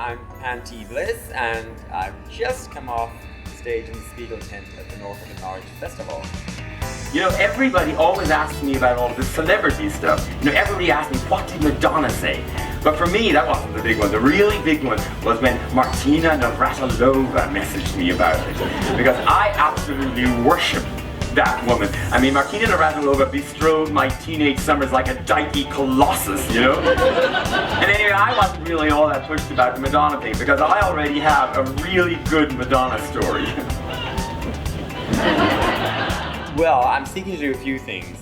I'm Panti Bliss, and I've just come off stage in the Spiegeltent at the Norfolk Norwich Festival. You know, everybody always asks me about all the celebrity stuff. You know, everybody asks me, what did Madonna say? But for me, that wasn't the big one. The really big one was when Martina Navratilova messaged me about it. Because I absolutely worship that woman. I mean, Martina Navratilova bestrode my teenage summers like a dykey colossus, you know? And anyway, I wasn't really all that pushed about the Madonna thing because I already have a really good Madonna story. Well, I'm seeking to do a few things.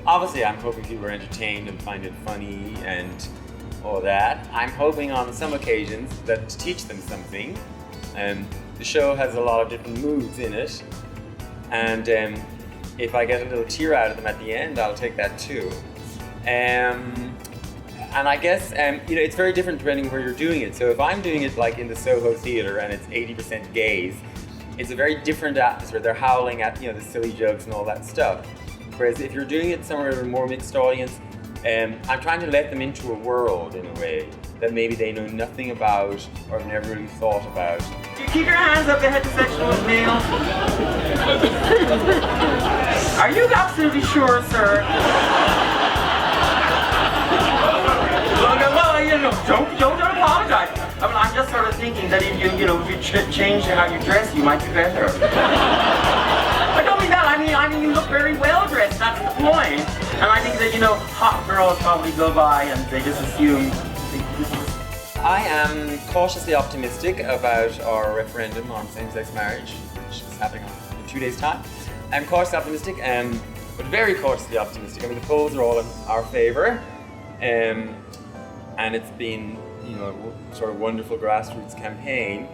Obviously, I'm hoping people are entertained and find it funny and all that. I'm hoping on some occasions that to teach them something. The show has a lot of different moods in it. And if I get a little tear out of them at the end, I'll take that too. And I guess, you know, it's very different depending where you're doing it. So if I'm doing it like in the Soho Theatre and it's 80% gays, it's a very different atmosphere. They're howling at, you know, the silly jokes and all that stuff. Whereas if you're doing it somewhere with a more mixed audience, I'm trying to let them into a world in a way that maybe they know nothing about or have never really thought about. You keep your hands up, the heterosexual male. Are you absolutely sure, sir? Well, you know, don't apologize. I mean, I'm just sort of thinking that if you change how you dress, you might be better. I don't mean that. I mean you look very well dressed. That's the point. And I think that, you know, hot girls probably go by and they just assume. I am cautiously optimistic about our referendum on same-sex marriage, which is happening in 2 days' time. I'm cautiously optimistic, but very cautiously optimistic. I mean, the polls are all in our favour, and it's been, you know, a sort of wonderful grassroots campaign.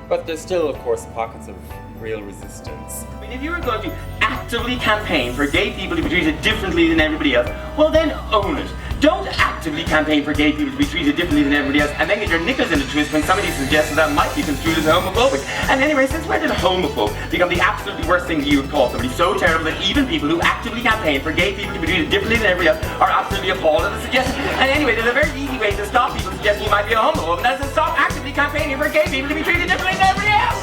But there's still, of course, pockets of real resistance. I mean, if you were going to actively campaign for gay people to be treated differently than everybody else, well then own it. Don't actively campaign for gay people to be treated differently than everybody else and then get your knickers in a twist when somebody suggests that might be construed as homophobic. And anyway, since when did homophobe become the absolutely worst thing you would call somebody so terrible that even people who actively campaign for gay people to be treated differently than everybody else are absolutely appalled at the suggestion? And anyway, there's a very easy way to stop people suggesting you might be a homophobe, and that's to stop actively campaigning for gay people to be treated differently than everybody else!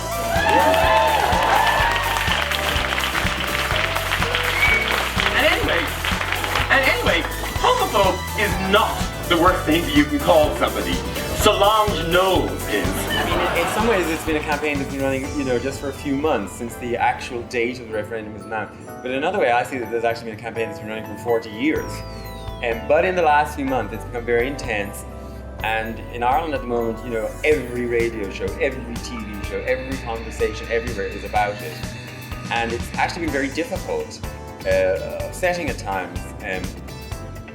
And anyway, homophobe is not the worst thing that you can call somebody. Solange Knowles is. I mean, in some ways it's been a campaign that's been running, you know, just for a few months since the actual date of the referendum was announced. But in another way, I see that there's actually been a campaign that's been running for 40 years. But in the last few months, it's become very intense. And in Ireland at the moment, you know, every radio show, every TV show, every conversation everywhere is about it. And it's actually been very difficult, upsetting at times,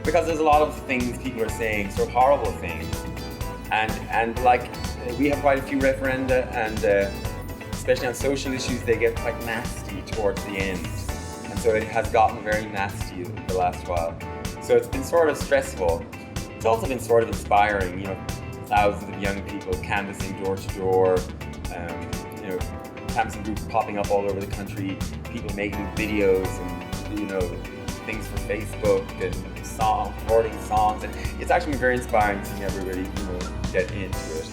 because there's a lot of things people are saying, sort of horrible things. And like, we have quite a few referenda, and especially on social issues, they get quite nasty towards the end. And so it has gotten very nasty the last while. So it's been sort of stressful. It's also been sort of inspiring, you know, thousands of young people canvassing door to door, you know, canvassing groups popping up all over the country, people making videos and, you know, things for Facebook and recording songs, and it's actually been very inspiring seeing everybody, you know, get into it.